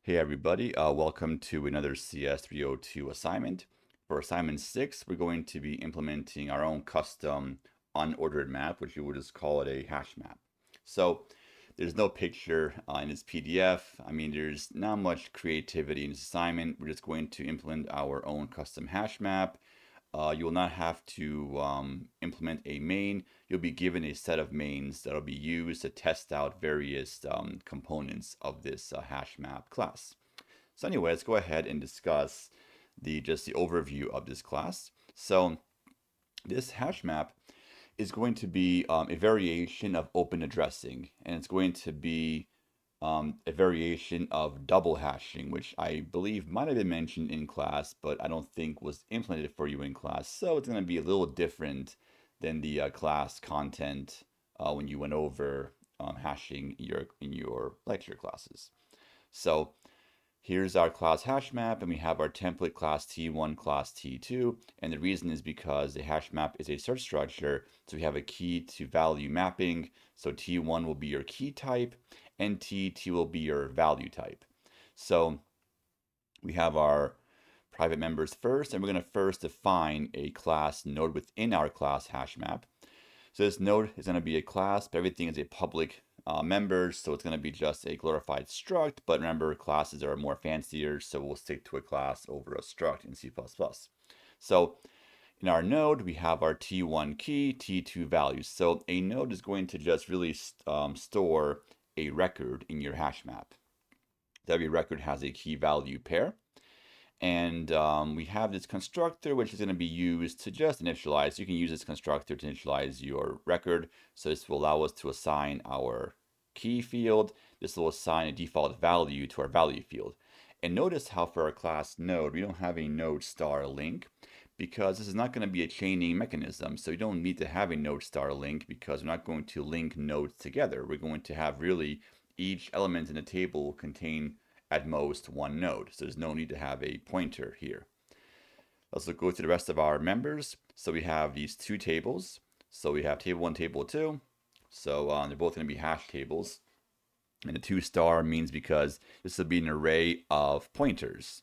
Hey everybody, welcome to another CS302 assignment. For assignment 6, we're going to be implementing our own custom unordered map, which we will just call it a hash map. So there's no picture in this PDF. I mean, there's not much creativity in this assignment. We're just going to implement our own custom hash map. You will not have to implement a main. You'll be given a set of mains that will be used to test out various components of this hash map class. So anyway, let's go ahead and discuss just the overview of this class. So this hash map is going to be a variation of open addressing, and it's going to be a variation of double hashing, which I believe might have been mentioned in class, but I don't think was implemented for you in class. So it's going to be a little different than the class content when you went over hashing in your lecture classes. So here's our class hash map, and we have our template class T1, class T2, and the reason is because the hash map is a search structure, so we have a key to value mapping, so T1 will be your key type, and T2 will be your value type. So we have our private members first, and we're going to first define a class node within our class hash map. So this node is going to be a class, but everything is a public member, so it's going to be just a glorified struct, but remember classes are more fancier, so we'll stick to a class over a struct in C++. So in our node, we have our T1 key, T2 values. So a node is going to just really store a record in your hash map. Every record has a key value pair. And we have this constructor, which is going to be used to just initialize. You can use this constructor to initialize your record. So this will allow us to assign our key field. This will assign a default value to our value field. And notice how for our class node, we don't have a node star link because this is not going to be a chaining mechanism. So you don't need to have a node star link because we're not going to link nodes together. We're going to have really each element in the table will contain at most one node. So there's no need to have a pointer here. Let's go through the rest of our members. So we have these two tables. So we have table 1, table 2. So they're both going to be hash tables. And the 2 star means because this will be an array of pointers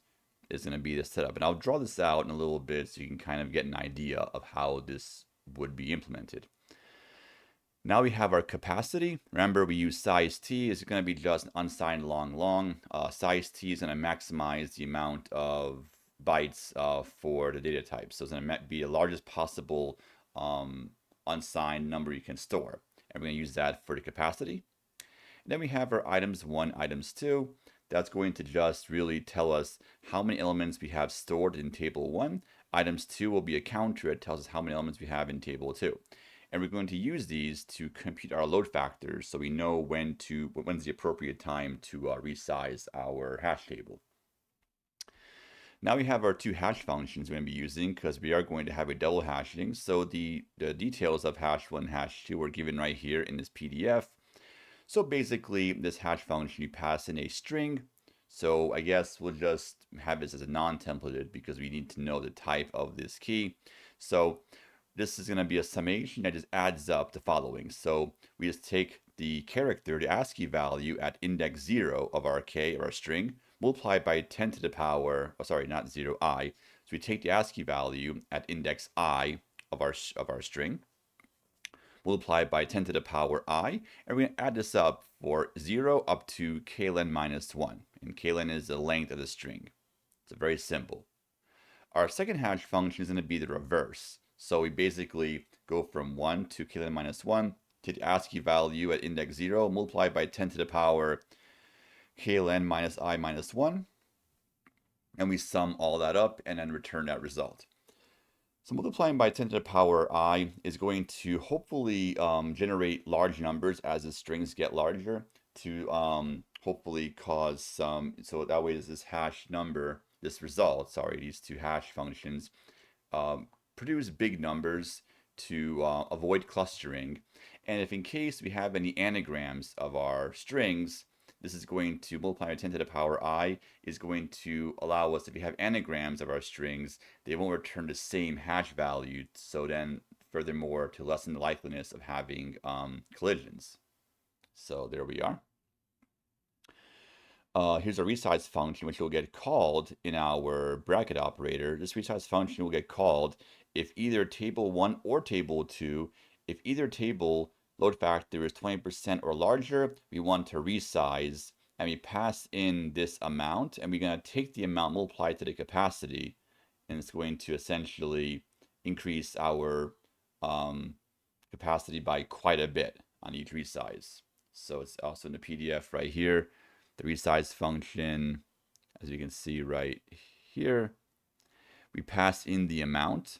is going to be the setup. And I'll draw this out in a little bit so you can kind of get an idea of how this would be implemented. Now we have our capacity. Remember, we use size t. It's going to be just unsigned long. Size t is going to maximize the amount of bytes for the data type. So it's going to be the largest possible unsigned number you can store. And we're going to use that for the capacity. And then we have our items 1, items 2. That's going to just really tell us how many elements we have stored in table 1. Items 2 will be a counter. It tells us how many elements we have in table 2. And we're going to use these to compute our load factors so we know when's the appropriate time to resize our hash table. Now we have our 2 hash functions we're going to be using because we are going to have a double hashing. So the details of hash 1 and hash 2 are given right here in this PDF. So basically this hash function, you pass in a string. So I guess we'll just have this as a non-templated because we need to know the type of this key. So this is going to be a summation that just adds up the following. So we just take the character, the ASCII value at index 0 of our k, of our string, multiply by 10 to the power, not 0, I. So we take the ASCII value at index I of our string, multiply by 10 to the power I, and we're going to add this up for 0 up to klen minus 1. And klen is the length of the string. It's very simple. Our second hash function is going to be the reverse. So we basically go from 1 to klen minus 1, take the ASCII value at index 0, multiply by 10 to the power klen minus I minus 1, and we sum all that up and then return that result. So multiplying by 10 to the power I is going to hopefully generate large numbers as the strings get larger to hopefully cause some, so that way this hash number, this result, these 2 hash functions produce big numbers to avoid clustering. And if in case we have any anagrams of our strings, this is going to multiply by 10 to the power I is going to allow us, if we have anagrams of our strings, they won't return the same hash value. So then furthermore, to lessen the likeliness of having collisions. So there we are. Here's a resize function, which will get called in our bracket operator. This resize function will get called if either table 1 or table 2, if either table load factor is 20% or larger, we want to resize, and we pass in this amount, and we're going to take the amount, multiply it to the capacity, and it's going to essentially increase our capacity by quite a bit on each resize. So it's also in the PDF right here. The resize function, as you can see right here, we pass in the amount,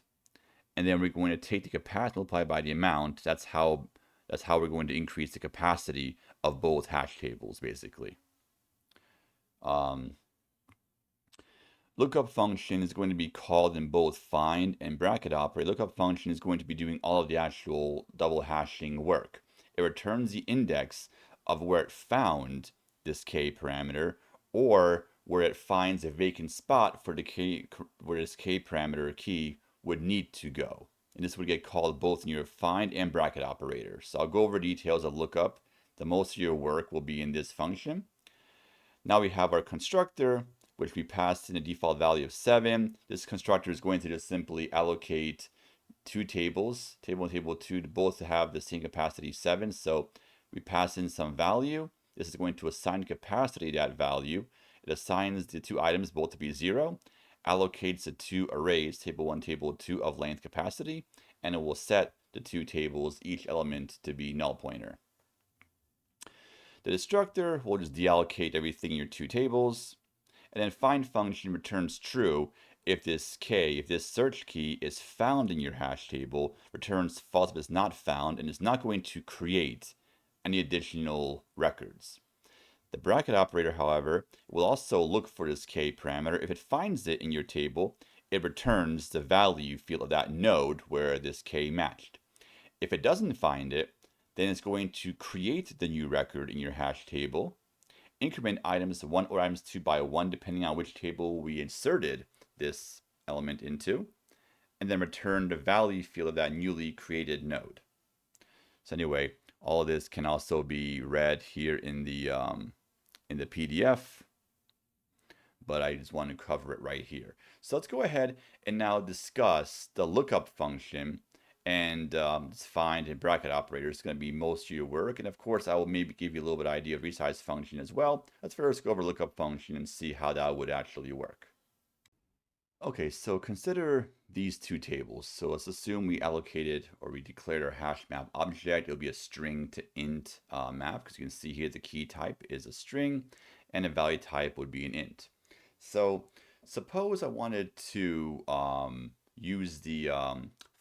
and then we're going to take the capacity multiplied by the amount. That's how we're going to increase the capacity of both hash tables, basically. Lookup function is going to be called in both find and bracket operator. Lookup function is going to be doing all of the actual double hashing work. It returns the index of where it found this k parameter, or where it finds a vacant spot for the k, where this k parameter key would need to go. And this would get called both in your find and bracket operator. So I'll go over details of lookup. The most of your work will be in this function. Now we have our constructor, which we passed in a default value of 7. This constructor is going to just simply allocate two tables, table 1 and table 2, to both have the same capacity 7. So we pass in some value. This is going to assign capacity to that value. It assigns the two items both to be 0, allocates the two arrays, table 1, table 2, of length capacity, and it will set the two tables, each element, to be null pointer. The destructor will just deallocate everything in your two tables. And then find function returns true if this search key is found in your hash table, returns false if it's not found, and is not going to create any additional records. The bracket operator, however, will also look for this k parameter. If it finds it in your table, it returns the value field of that node where this k matched. If it doesn't find it, then it's going to create the new record in your hash table, increment items 1 or items 2 by 1, depending on which table we inserted this element into, and then return the value field of that newly created node. So anyway, all of this can also be read here in the PDF, but I just want to cover it right here. So let's go ahead and now discuss the lookup function. And find and bracket operator is going to be most of your work. And of course, I will maybe give you a little bit of idea of resize function as well. Let's first go over lookup function and see how that would actually work. Okay, so consider these two tables. So let's assume we allocated or we declared our hash map object. It'll be a string to int map, because you can see here the key type is a string and a value type would be an int. So suppose I wanted to use the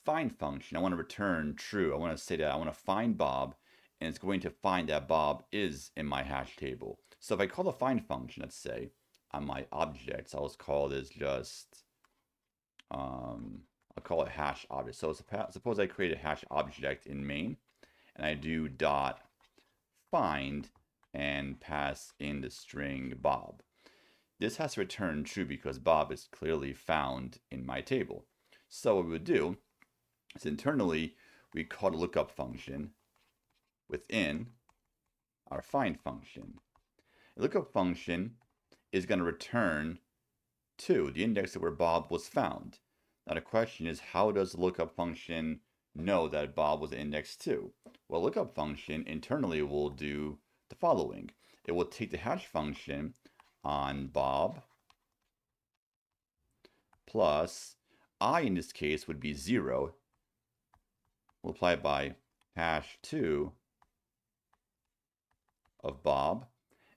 find function. I want to return true. I want to say that I want to find Bob, and it's going to find that Bob is in my hash table. So if I call the find function, let's say, on my objects, I'll just call this just, I'll call it hash object. So suppose I create a hash object in main, and I do dot find and pass in the string Bob. This has to return true because Bob is clearly found in my table. So what we would do is internally we call the lookup function within our find function. The lookup function is going to return 2, the index of where Bob was found. Now the question is, how does the lookup function know that Bob was index 2? Well, lookup function internally will do the following. It will take the hash function on Bob plus I in this case would be 0, multiplied by hash 2 of Bob,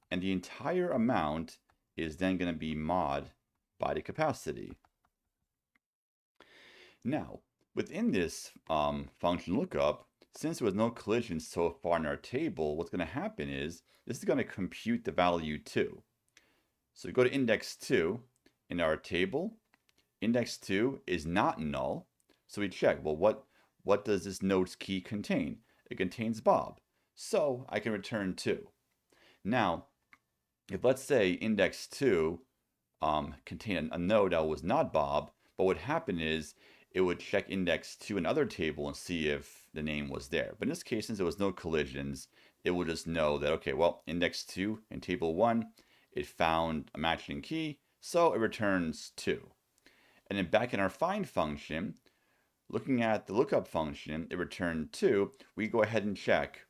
and the entire amount is then going to be mod by the capacity. Now, within this function lookup, since there was no collision so far in our table, what's going to happen is this is going to compute the value 2. So we go to index 2 in our table. Index 2 is not null, so we check, well, what does this node's key contain? It contains Bob, so I can return 2. Now, if let's say index 2 contained a node that was not Bob, but what would happen is it would check index 2 in another table and see if the name was there. But in this case, since there was no collisions, it will just know that, okay, well, index 2 in table 1 it found a matching key, so it returns 2. And then back in our find function, looking at the lookup function, it returned 2. We go ahead and check.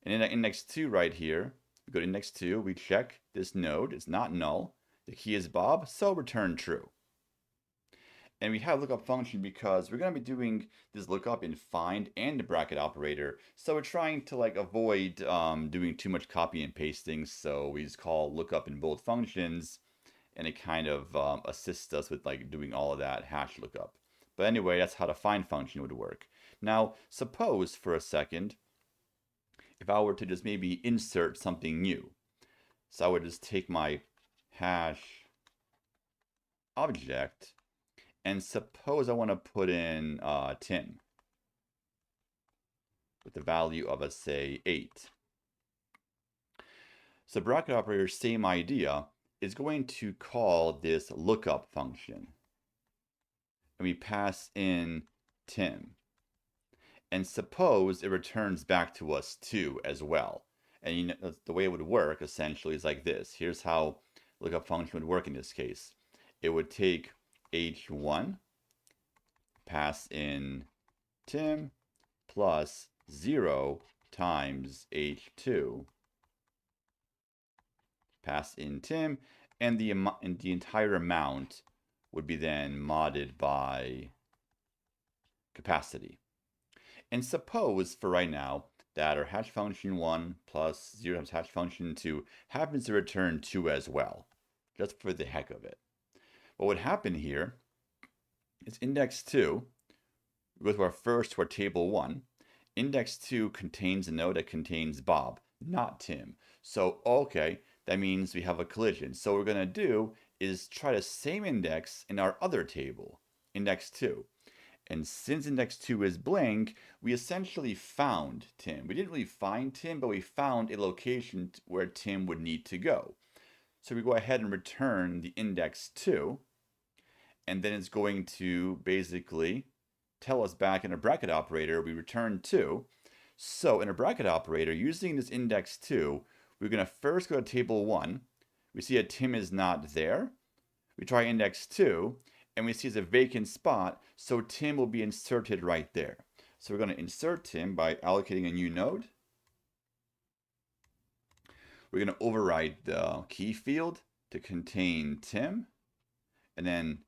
And in index 2 right here, we go to index 2, we check this node, it's not null. The key is Bob, so return true. And we have lookup function because we're going to be doing this lookup in find and the bracket operator. So we're trying to avoid doing too much copy and pasting. So we just call lookup in both functions, and it kind of assists us with doing all of that hash lookup. But anyway, that's how the find function would work. Now, suppose for a second, if I were to just maybe insert something new. So I would just take my hash object, and suppose I want to put in Tim with the value of, let's say, 8. So bracket operator, same idea, is going to call this lookup function. And we pass in Tim. And suppose it returns back to us 2 as well. And you know, the way it would work essentially is like this. Here's how lookup function would work in this case. It would take h1, pass in Tim, plus 0 times h2, pass in Tim, and the entire amount would be then modded by capacity. And suppose for right now that our hash function 1 plus 0 times hash function 2 happens to return 2 as well, just for the heck of it. What would happen here is index 2, we go to our table 1. Index 2 contains a node that contains Bob, not Tim. So, okay, that means we have a collision. So what we're going to do is try the same index in our other table, index 2. And since index 2 is blank, we essentially found Tim. We didn't really find Tim, but we found a location where Tim would need to go. So we go ahead and return the index 2, and then it's going to basically tell us back in a bracket operator, we return 2. So in a bracket operator, using this index 2, we're going to first go to table 1. We see that Tim is not there. We try index 2, and we see it's a vacant spot, so Tim will be inserted right there. So we're going to insert Tim by allocating a new node. We're going to override the key field to contain Tim, and then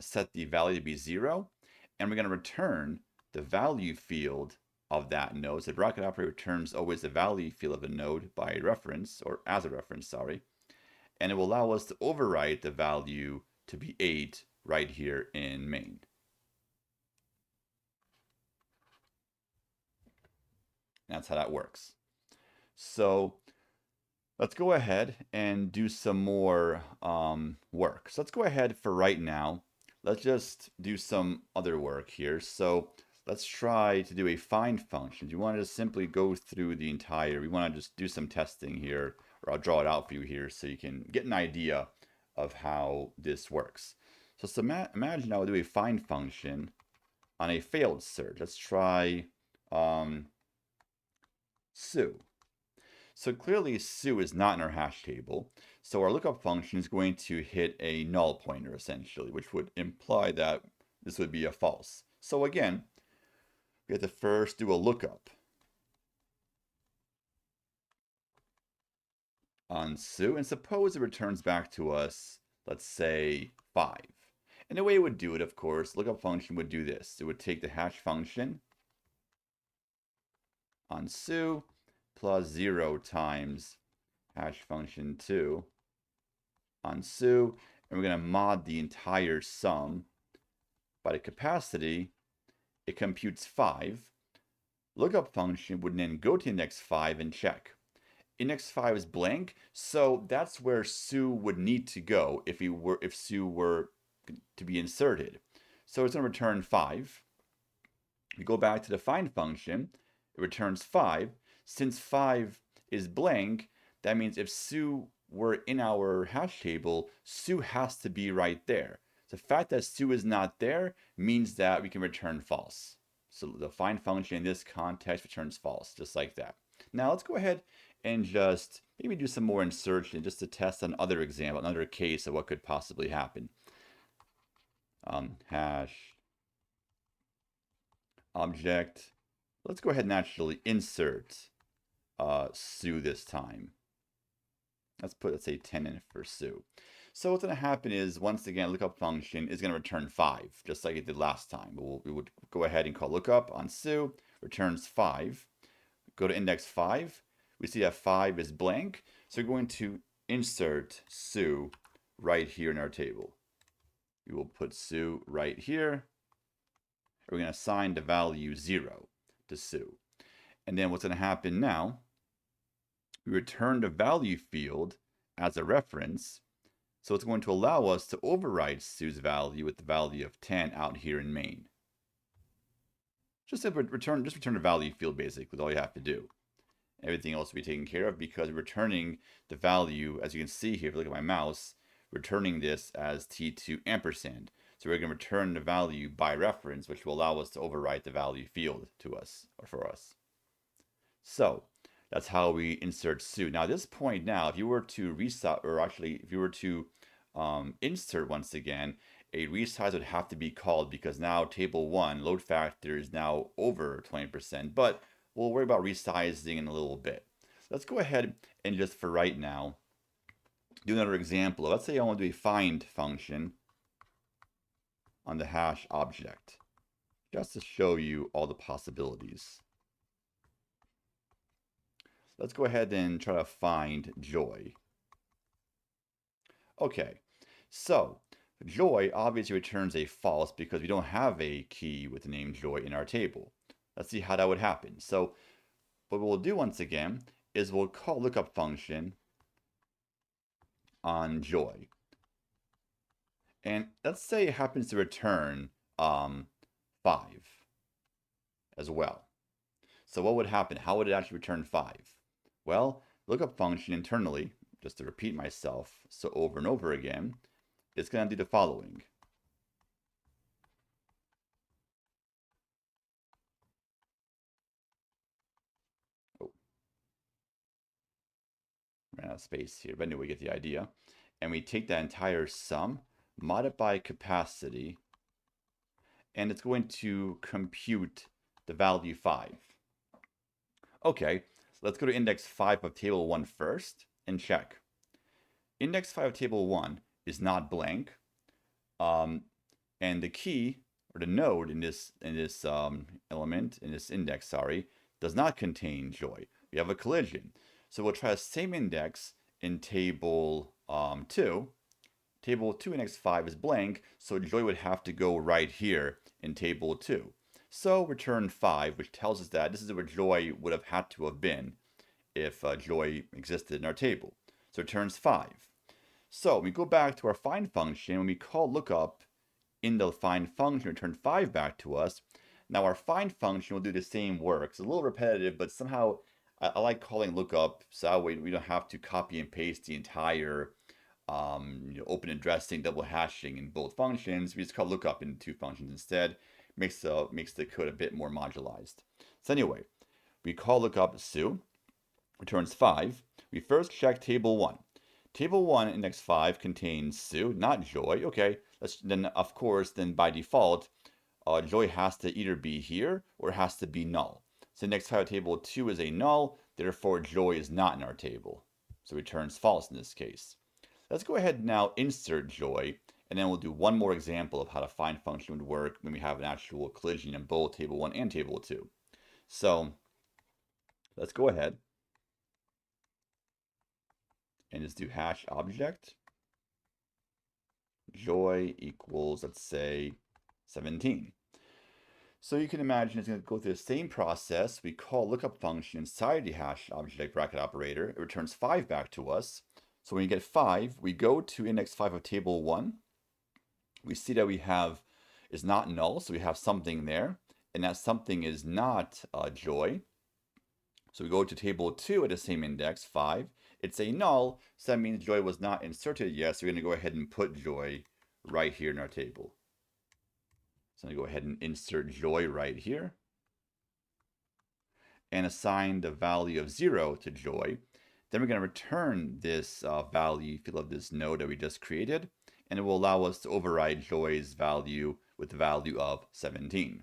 set the value to be 0. And we're going to return the value field of that node. So the bracket operator returns always the value field of a node by reference, or as a reference, sorry. And it will allow us to override the value to be 8 right here in main. That's how that works. So let's go ahead and do some more work. So let's go ahead for right now. Let's just do some other work here. So let's try to do a find function. You want to just simply go through the entire, we want to just do some testing here, or I'll draw it out for you here so you can get an idea of how this works. So imagine I would do a find function on a failed search. Let's try Sue. So clearly Sue is not in our hash table. So our lookup function is going to hit a null pointer essentially, which would imply that this would be a false. So again, we have to first do a lookup on Sue, and suppose it returns back to us, let's say 5. And the way it would do it, of course, lookup function would do this. It would take the hash function on Sue plus 0 times hash function 2 on Sue, and we're going to mod the entire sum by the capacity. It computes 5. Lookup function would then go to index 5 and check. Index 5 is blank, so that's where Sue would need to go if Sue were to be inserted. So it's going to return 5. We go back to the find function. It returns 5. Since 5 is blank, that means if Sue were in our hash table, Sue has to be right there. The fact that Sue is not there means that we can return false. So the find function in this context returns false, just like that. Now let's go ahead and just maybe do some more insertion just to test another example, another case of what could possibly happen. Hash object. Let's go ahead and actually insert Sue this time. Let's say 10 in for Sue. So what's going to happen is, once again, lookup function is going to return 5, just like it did last time. We would go ahead and call lookup on Sue, returns 5. Go to index 5. We see that 5 is blank, so we're going to insert Sue right here in our table. We will put Sue right here. We're going to assign the value 0 to Sue. And then what's going to happen now, we return the value field as a reference. So it's going to allow us to override Sue's value with the value of 10 out here in main. Just return the value field, basically, is all you have to do. Everything else will be taken care of because we're returning the value, as you can see here, if you look at my mouse, returning this as T2 ampersand. So we're going to return the value by reference, which will allow us to overwrite the value field to us, or for us. So that's how we insert Sue. Now, at this point now, if you were to resize, or actually, if you were to insert once again, a resize would have to be called because now table 1 load factor is now over 20%, but we'll worry about resizing in a little bit. Let's go ahead and just for right now, do another example. Let's say I want to do a find function on the hash object, just to show you all the possibilities. Let's go ahead and try to find Joy. Okay, so Joy obviously returns a false because we don't have a key with the name Joy in our table. Let's see how that would happen. So what we'll do once again is we'll call lookup function on Joy. And let's say it happens to return 5 as well. So what would happen? How would it actually return 5? Well, lookup function internally, just to repeat myself so over and over again, it's going to do the following. Oh, ran out of space here, but anyway, we get the idea. And we take that entire sum, modify capacity, and it's going to compute the value 5. Okay, let's go to index 5 of table 1 first and check. Index 5 of table 1 is not blank, and the key, or the node in this element, in this index, sorry, does not contain Joy. We have a collision. So we'll try the same index in table 2. Table 2 index 5 is blank, so Joy would have to go right here in table 2. So return 5, which tells us that this is where Joy would have had to have been if Joy existed in our table. So it returns 5. So we go back to our find function. When we call lookup in the find function, return 5 back to us. Now our find function will do the same work. It's a little repetitive, but somehow I like calling lookup so that way we don't have to copy and paste the entire open addressing, double hashing in both functions. We just call lookup in 2 functions instead. Makes the code a bit more modularized. So anyway, we call lookup Sue, returns 5. We first check table 1. Table 1 index 5 contains Sue, not Joy. Okay, then of course, then by default, Joy has to either be here or it has to be null. So index 5 of table 2 is a null, therefore Joy is not in our table. So returns false in this case. Let's go ahead and now insert Joy, and then we'll do one more example of how the find function would work when we have an actual collision in both table 1 and table 2. So let's go ahead and just do hash object Joy equals, let's say, 17. So you can imagine it's going to go through the same process. We call lookup function inside the hash object bracket operator. It returns 5 back to us. So when you get 5, we go to index 5 of table 1. We see that we have is not null, so we have something there. And that something is not Joy. So we go to table 2 at the same index, 5. It's a null, so that means Joy was not inserted yet. So we're going to go ahead and put Joy right here in our table. So I'm going to go ahead and insert Joy right here and assign the value of 0 to Joy. Then we're going to return this value field of this node that we just created, and it will allow us to override Joy's value with the value of 17.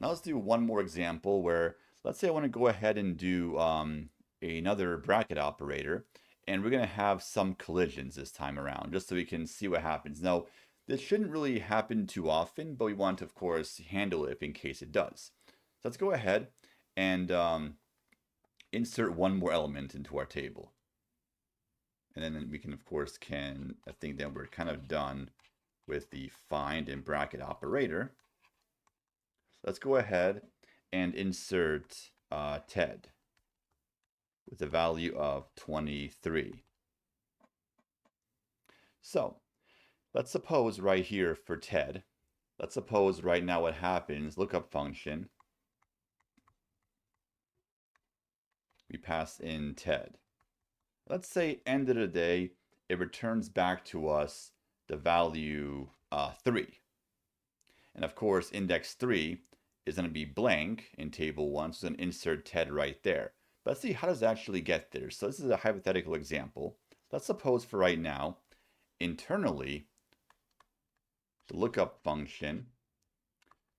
Now let's do one more example where, let's say I want to go ahead and do another bracket operator, and we're going to have some collisions this time around, just so we can see what happens. Now, this shouldn't really happen too often, but we want to, of course, handle it in case it does. So let's go ahead and insert one more element into our table. And then we can, of course, I think that we're kind of done with the find and bracket operator. Let's go ahead and insert Ted with a value of 23. So let's suppose right here for Ted, let's suppose right now what happens, lookup function, we pass in Ted. Let's say end of the day, it returns back to us the value 3. And of course, index 3 is going to be blank in table 1, so it's going to insert Ted right there. But let's see, how does it actually get there? So this is a hypothetical example. Let's suppose for right now, internally, the lookup function,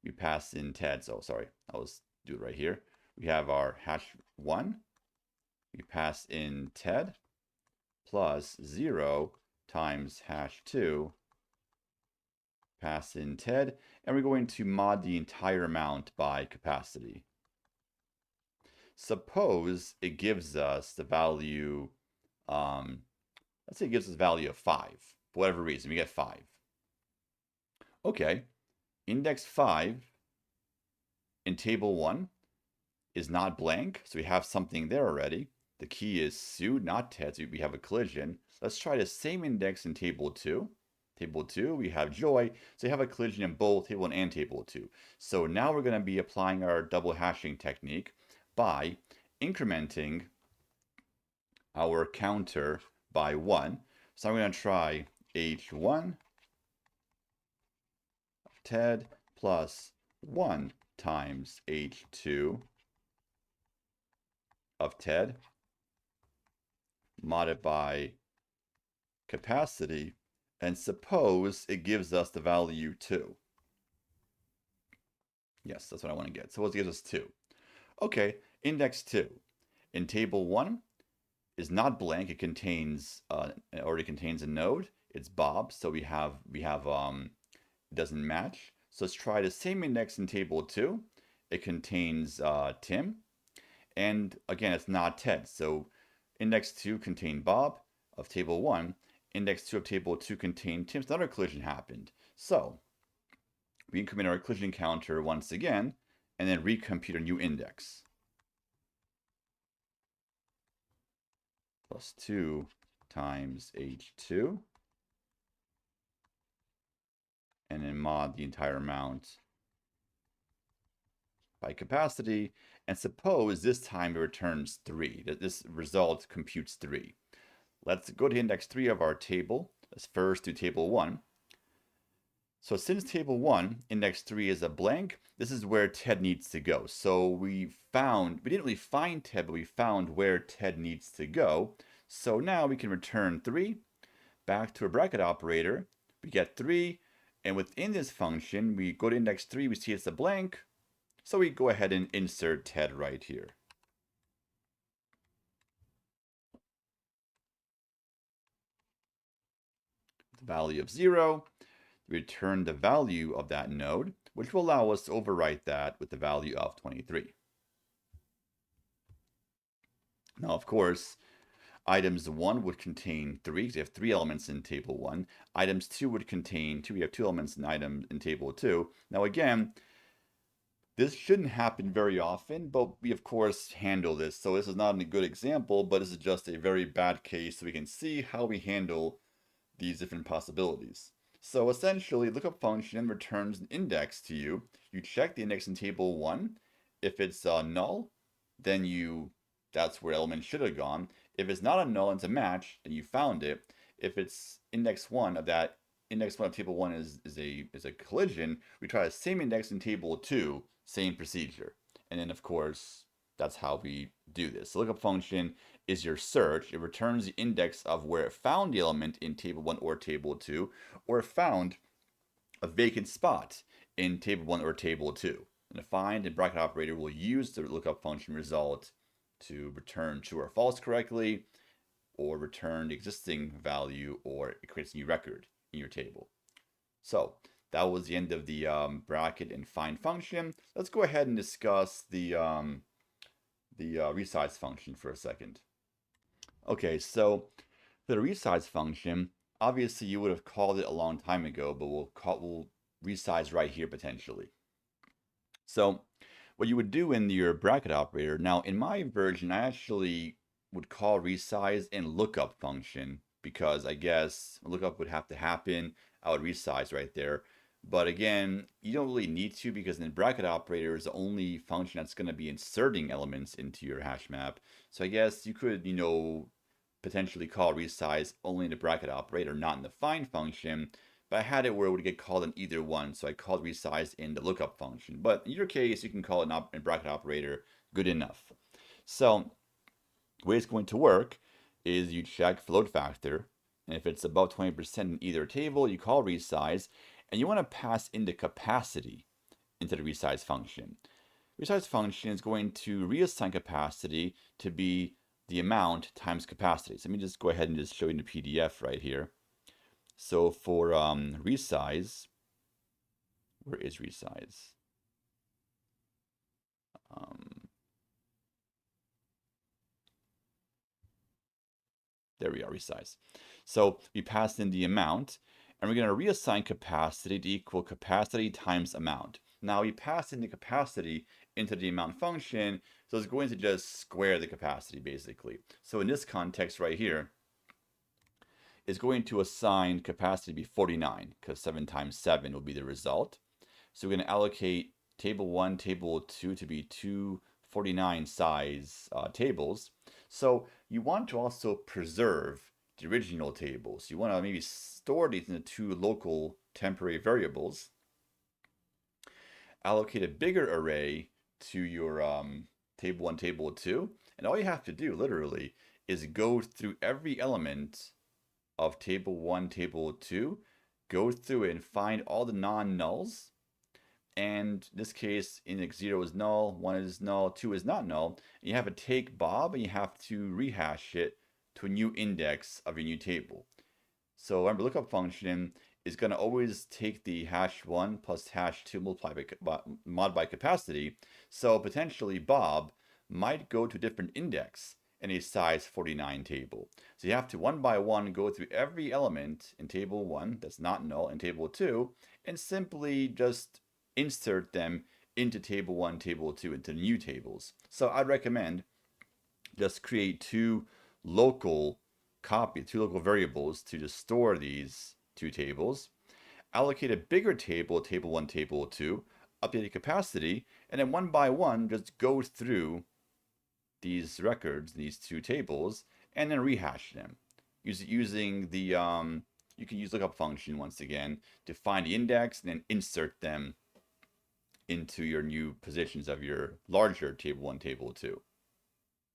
we pass in Ted. So sorry, I'll just do it right here. We have our hash 1. We pass in Ted plus 0 times hash 2. Pass in Ted, and we're going to mod the entire amount by capacity. Suppose it gives us the value, let's say it gives us a value of 5. For whatever reason, we get 5. Okay, index 5 in table 1 is not blank, so we have something there already. The key is Sue, not Ted, so we have a collision. Let's try the same index in table 2. Table 2, we have Joy, so you have a collision in both table 1 and table 2. So now we're going to be applying our double hashing technique by incrementing our counter by 1. So I'm going to try H1 of Ted plus 1 times H2 of Ted, modded by capacity, and suppose it gives us the value 2. Yes, that's what I want to get. Suppose it gives us 2. Okay, index 2 in table 1 is not blank. It contains it already contains a node. It's Bob, so we have it doesn't match. So let's try the same index in table 2. It contains Tim, and again it's not Ted. So index 2 contained Bob of table 1. Index 2 of table 2 contained Tim. So another collision happened. So we increment our collision counter once again, and then recompute a new index. Plus 2 times H2. And then mod the entire amount by capacity. And suppose this time it returns 3. This result computes 3. Let's go to index 3 of our table. Let's first do table 1. So since table 1, index 3 is a blank, this is where Ted needs to go. So we didn't really find Ted, but we found where Ted needs to go. So now we can return 3 back to a bracket operator. We get 3, and within this function, we go to index 3, we see it's a blank. So we go ahead and insert Ted right here. The value of 0. Return the value of that node, which will allow us to overwrite that with the value of 23. Now, of course, items 1 would contain 3, because we have 3 elements in table 1. Items 2 would contain 2. We have 2 elements in table 2. Now, again, this shouldn't happen very often, but we, of course, handle this. So this is not a good example, but this is just a very bad case, so we can see how we handle these different possibilities. So essentially, lookup function returns an index to you. You check the index in table 1. If it's null, then that's where element should have gone. If it's not a null and it's a match, then you found it. If it's index 1 of that, index 1 of table 1 is a collision, we try the same index in table 2, same procedure. And then, of course, that's how we do this. The lookup function is your search. It returns the index of where it found the element in table 1 or table 2, or it found a vacant spot in table 1 or table 2. And the find and bracket operator will use the lookup function result to return true or false correctly, or return the existing value, or it creates a new record in your table. So that was the end of the bracket and find function. Let's go ahead and discuss the resize function for a second. Okay, so the resize function, obviously you would have called it a long time ago, but we'll resize right here potentially. So what you would do in your bracket operator, now in my version, I actually would call resize in lookup function because I guess lookup would have to happen. I would resize right there. But again, you don't really need to because in the bracket operator is the only function that's going to be inserting elements into your hash map. So I guess you could, potentially call resize only in the bracket operator, not in the find function. But I had it where it would get called in either one, so I called resize in the lookup function. But in your case, you can call it a bracket operator, good enough. So the way it's going to work is you check for load factor, and if it's above 20% in either table, you call resize, and you want to pass in the capacity into the resize function. Resize function is going to reassign capacity to be the amount times capacity. So let me just go ahead and just show you the PDF right here. So for resize, where is resize? There we are, resize. So we passed in the amount, and we're going to reassign capacity to equal capacity times amount. Now we passed in the capacity into the amount function, so it's going to just square the capacity basically. So in this context right here, it's going to assign capacity to be 49 because 7 times 7 will be the result. So we're going to allocate table 1, table 2 to be two 49 size tables. So you want to also preserve the original tables. You want to maybe store these into two local temporary variables. Allocate a bigger array to your table 1, table 2. And all you have to do, literally, is go through every element of table 1, table 2, go through it and find all the non-nulls. And in this case, index 0 is null, 1 is null, 2 is not null. And you have to take Bob and you have to rehash it to a new index of your new table. So remember, lookup function is going to always take the hash 1 plus hash 2 multiplied by mod by capacity. So potentially Bob might go to a different index in a size 49 table. So you have to one by one go through every element in table 1 that's not null in table 2 and simply just insert them into table 1, table 2, into new tables. So I'd recommend just create two local variables to just store these two tables. Allocate a bigger table, table 1, table 2, update the capacity, and then one by one just go through these records, these two tables, and then rehash them. Using the, you can use lookup function once again to find the index and then insert them into your new positions of your larger table 1, table 2.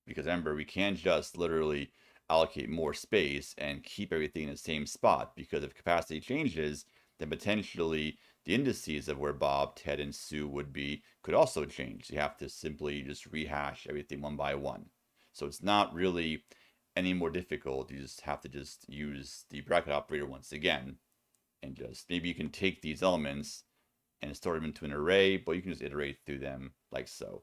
Because remember, we can't just literally allocate more space and keep everything in the same spot, because if capacity changes, then potentially the indices of where Bob, Ted, and Sue would be could also change. You have to simply just rehash everything one by one. So it's not really any more difficult. You just have to just use the bracket operator once again, and just maybe you can take these elements and store them into an array, but you can just iterate through them like so.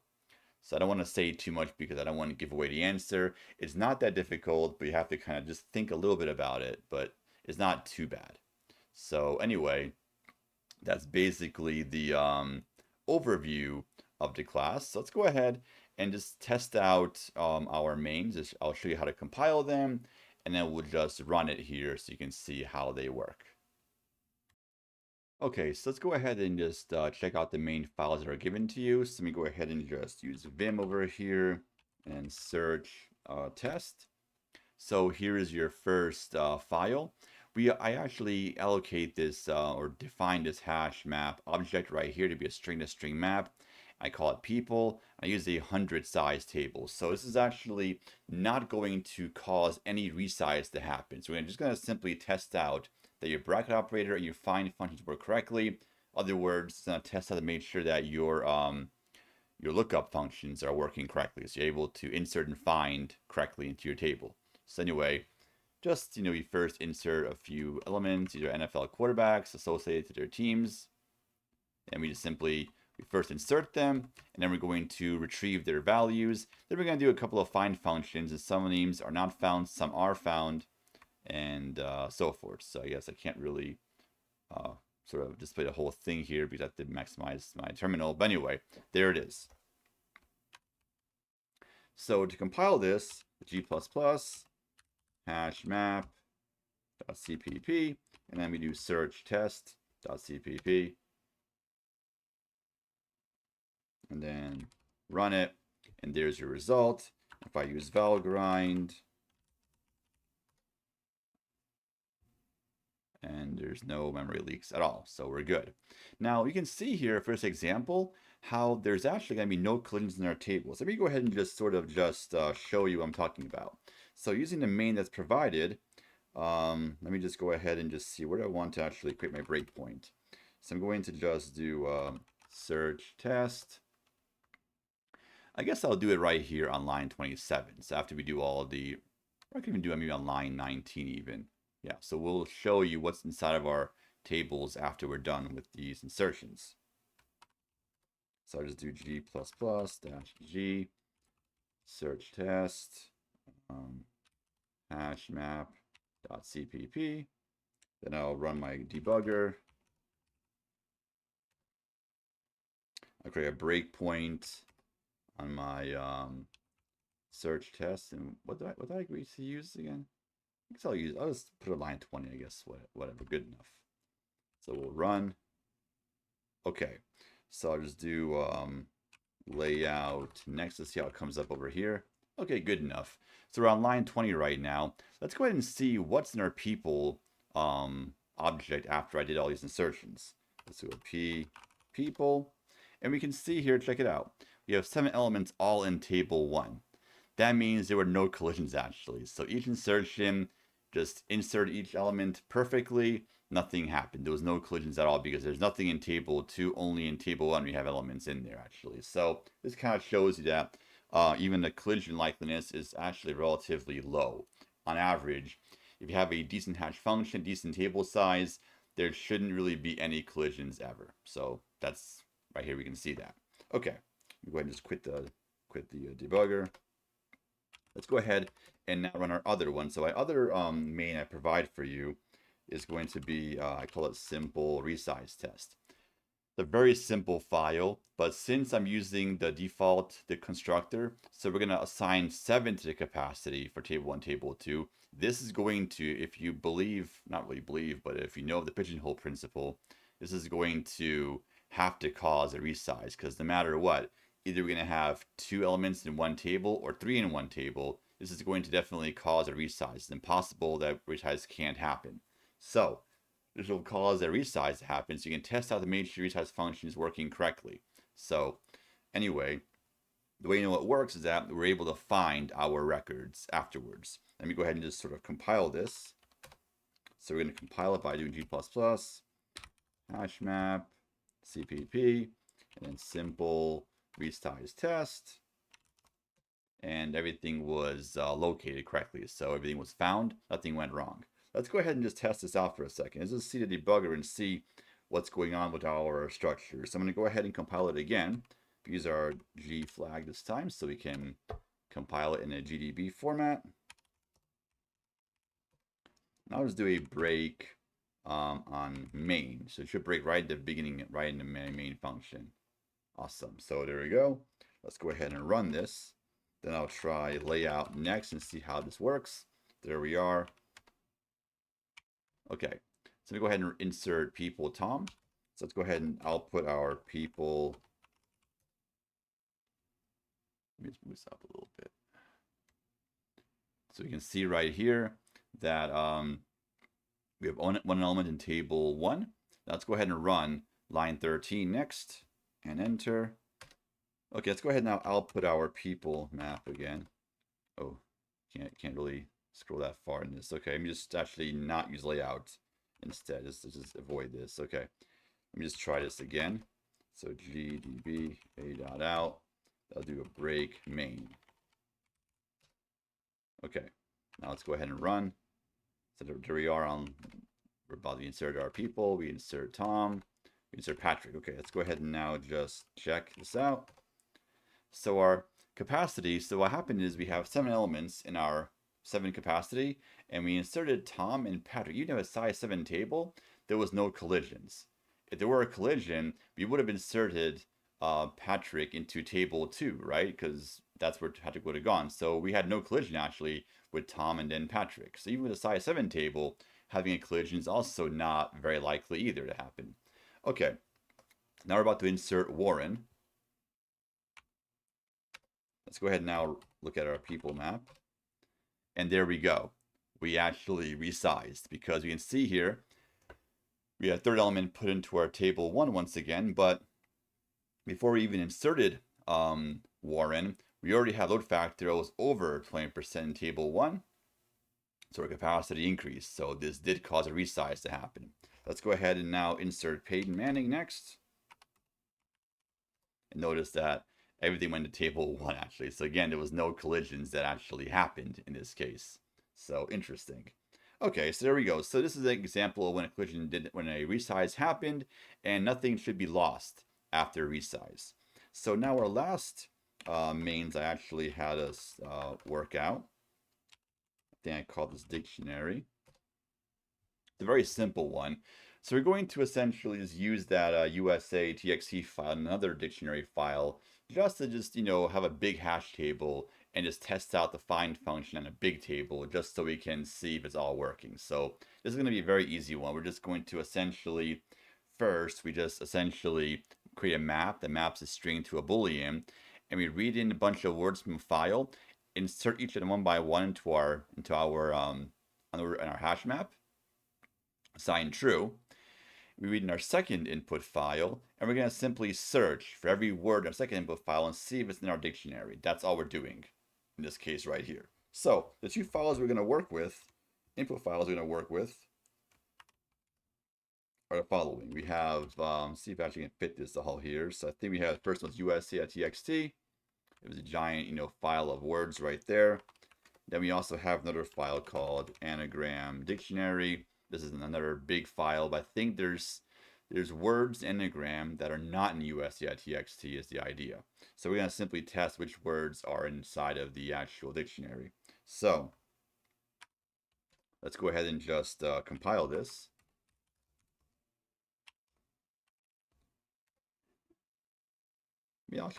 So I don't want to say too much because I don't want to give away the answer. It's not that difficult, but you have to kind of just think a little bit about it, but it's not too bad. So anyway, that's basically the overview of the class. So let's go ahead and just test out our mains. I'll show you how to compile them, and then we'll just run it here so you can see how they work. Okay, so let's go ahead and just check out the main files that are given to you. So let me go ahead and just use Vim over here and search test. So here is your first file. I actually allocate this or define this hash map object right here to be a string-to-string map. I call it people. I use a 100 size table. So this is actually not going to cause any resize to happen. So we're just going to simply test out that your bracket operator and your find functions work correctly. Other words, it's going to test out to make sure that your lookup functions are working correctly. So you're able to insert and find correctly into your table. So anyway, just, we first insert a few elements, either NFL quarterbacks associated to their teams. And we first insert them, and then we're going to retrieve their values. Then we're going to do a couple of find functions, and some names are not found, some are found, and so forth. So I guess I can't really sort of display the whole thing here because I have to maximize my terminal. But anyway, there it is. So to compile this, G++ hash map.cpp, and then we do search test.cpp, and then run it, and there's your result. If I use valgrind, and there's no memory leaks at all, so we're good. Now you can see here for this example how there's actually going to be no collisions in our table. So let me go ahead and just show you what I'm talking about. So using the main that's provided, let me just go ahead and just see where do I want to actually create my breakpoint. So I'm going to just do search test. I guess I'll do it right here on line 27. So after we do all the, or I can even do it maybe on line 19 even. Yeah, so we'll show you what's inside of our tables after we're done with these insertions. So I'll just do G++ -G, search test, hash map.cpp. Then I'll run my debugger. I'll create a breakpoint on my search test. And what did I agree to use again? I guess I'll just put a line 20, I guess, whatever, good enough. So we'll run. Okay, so I'll just do layout next to see how it comes up over here. Okay, good enough. So we're on line 20 right now. Let's go ahead and see what's in our people object after I did all these insertions. Let's do a people, and we can see here, check it out. We have 7 elements all in table 1. That means there were no collisions actually. So each insertion just insert each element perfectly. Nothing happened. There was no collisions at all because there's nothing in table 2. Only in table 1 we have elements in there actually. So this kind of shows you that even the collision likeliness is actually relatively low. On average, if you have a decent hash function, decent table size, there shouldn't really be any collisions ever. So that's right here. We can see that. Okay, go ahead and just quit the debugger. Let's go ahead and now run our other one. So my other main I provide for you is going to be, I call it simple resize test. It's a very simple file, but since I'm using the default, the constructor, so we're going to assign 7 to the capacity for table 1, table 2. This is going to, if you believe, not really believe, but if you know the pigeonhole principle, this is going to have to cause a resize because no matter what, either we're going to have 2 elements in one table or 3 in one table. This is going to definitely cause a resize. It's impossible that resize can't happen. So this will cause a resize to happen. So you can test out the make sure resize function is working correctly. So anyway, the way you know it works is that we're able to find our records afterwards. Let me go ahead and just sort of compile this. So we're going to compile it by doing G++, hash map, CPP, and then simple resize test, and everything was located correctly. So everything was found, nothing went wrong. Let's go ahead and just test this out for a second. Let's just see the debugger and see what's going on with our structure. So I'm going to go ahead and compile it again. Use our G flag this time so we can compile it in a GDB format. Now let's do a break on main. So it should break right at the beginning, right in the main function. Awesome. So there we go. Let's go ahead and run this. Then I'll try layout next and see how this works. There we are. Okay. So we go ahead and insert people Tom. So let's go ahead and output our people. Let me just move this up a little bit. So you can see right here that we have one element in table 1. Now let's go ahead and run line 13 next and enter. Okay, let's go ahead now output our people map again. Oh, can't really scroll that far in this. Okay, let me just actually not use layout instead. Just avoid this. Okay, let me just try this again. So gdb a.out. I'll do a break main. Okay, now let's go ahead and run. So there we are on. We're about to insert our people. We insert Tom. We insert Patrick. Okay, let's go ahead and now just check this out. So our capacity, so what happened is we have 7 elements in our 7 capacity, and we inserted Tom and Patrick. Even though a size 7 table, there was no collisions. If there were a collision, we would have inserted Patrick into table 2, right? Because that's where Patrick would have gone. So we had no collision actually with Tom and then Patrick. So even with a size 7 table, having a collision is also not very likely either to happen. Okay, now we're about to insert Warren. Let's go ahead and now look at our people map. And there we go. We actually resized because we can see here we had third element put into our table 1 once again, but before we even inserted Warren, we already had load factor that was over 20% in table 1. So our capacity increased. So this did cause a resize to happen. Let's go ahead and now insert Peyton Manning next. And notice that everything went to table 1 actually. So again, there was no collisions that actually happened in this case. So interesting. Okay, so there we go. So this is an example of when a collision when a resize happened, and nothing should be lost after resize. So now our last mains I actually had us work out. I think I called this dictionary. It's a very simple one. So we're going to essentially just use that USA TXT file, another dictionary file, just to have a big hash table and just test out the find function on a big table just so we can see if it's all working. So this is going to be a very easy one. We're just going to essentially, first, we just essentially create a map that maps a string to a Boolean, and we read in a bunch of words from a file, insert each of them one by one into our hash map, assign true. We read in our second input file, and we're going to simply search for every word in our second input file and see if it's in our dictionary. That's all we're doing in this case right here. So the 2 files we're going to work with, input files we're going to work with, are the following. We have, see if I actually can fit this all here. So I think we have the first one's USA.txt. It was a giant, file of words right there. Then we also have another file called anagram dictionary. This is another big file, but I think there's words anagram that are not in US.txt is the idea. So we're going to simply test which words are inside of the actual dictionary. So let's go ahead and just compile this.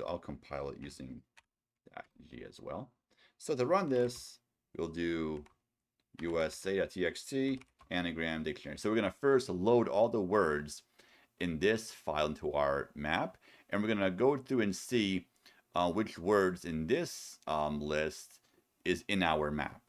I'll compile it using G as well. So to run this, we'll do USA.txt anagram dictionary. So we're going to first load all the words in this file into our map, and we're going to go through and see which words in this list is in our map.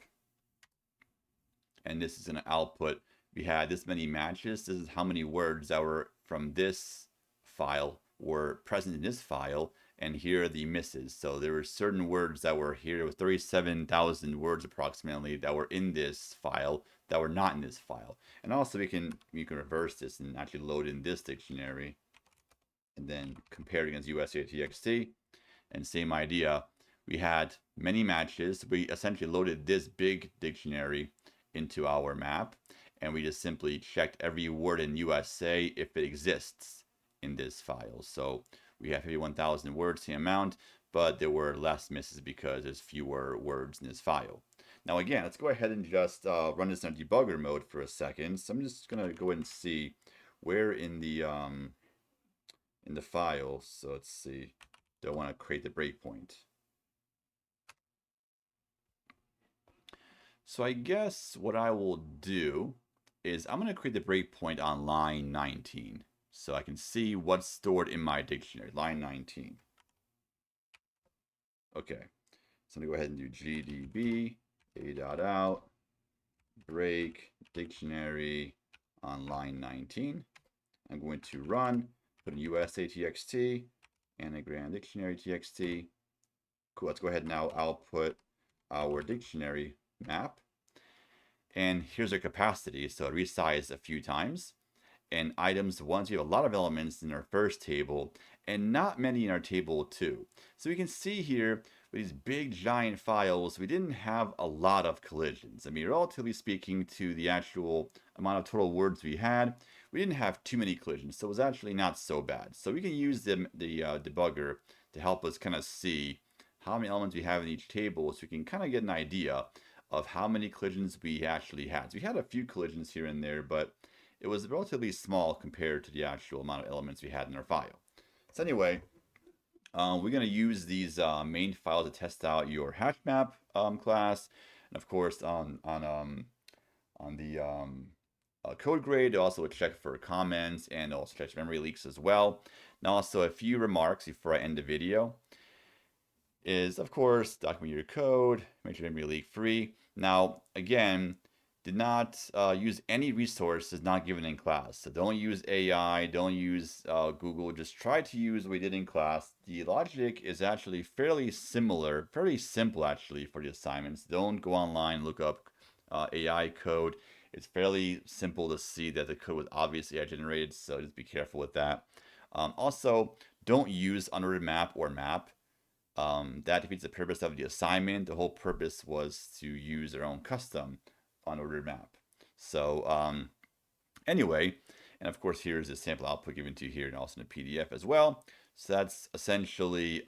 And this is going to output, we had this many matches. This is how many words that were from this file were present in this file, and here are the misses. So there were certain words that were here. There were 37,000 words approximately that were in this file that were not in this file. And also we can reverse this and actually load in this dictionary and then compare it against USA.txt. And same idea. We had many matches. We essentially loaded this big dictionary into our map, and we just simply checked every word in USA if it exists in this file. So we have 51,000 words, the amount, but there were less misses because there's fewer words in this file. Now again, let's go ahead and just run this in debugger mode for a second. So I'm just gonna go ahead and see where in the file. So let's see. Do I want to create the breakpoint? So I guess what I will do is I'm going to create the breakpoint on line 19 so I can see what's stored in my dictionary, line 19. Okay, so I'm going to go ahead and do gdb a.out break dictionary on line 19. I'm going to run, put in USA.txt, anagram dictionary txt. Cool, let's go ahead and now output our dictionary map. And here's our capacity, so it resized a few times. And items, once we have a lot of elements in our first table and not many in our table 2. So we can see here with these big giant files, we didn't have a lot of collisions. I mean, relatively speaking to the actual amount of total words we had, we didn't have too many collisions. So it was actually not so bad. So we can use the debugger to help us kind of see how many elements we have in each table so we can kind of get an idea of how many collisions we actually had. So we had a few collisions here and there, but it was relatively small compared to the actual amount of elements we had in our file. So anyway, we're going to use these main files to test out your hash map class, and of course on the code grade, also check for comments and also check memory leaks as well. Now also a few remarks before I end the video is, of course, document your code, make sure memory leak free. Now, again, did not use any resources not given in class. So don't use AI, don't use Google, just try to use what we did in class. The logic is actually fairly similar, fairly simple actually for the assignments. Don't go online, look up AI code. It's fairly simple to see that the code was obviously AI generated, so just be careful with that. Also, don't use unordered map or map. That defeats the purpose of the assignment. The whole purpose was to use their own custom unordered map. So anyway, and of course here's a sample output given to you here and also in a PDF as well. So that's essentially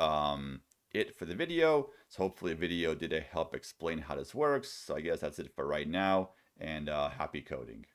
it for the video. So hopefully the video did help explain how this works. So I guess that's it for right now, and happy coding.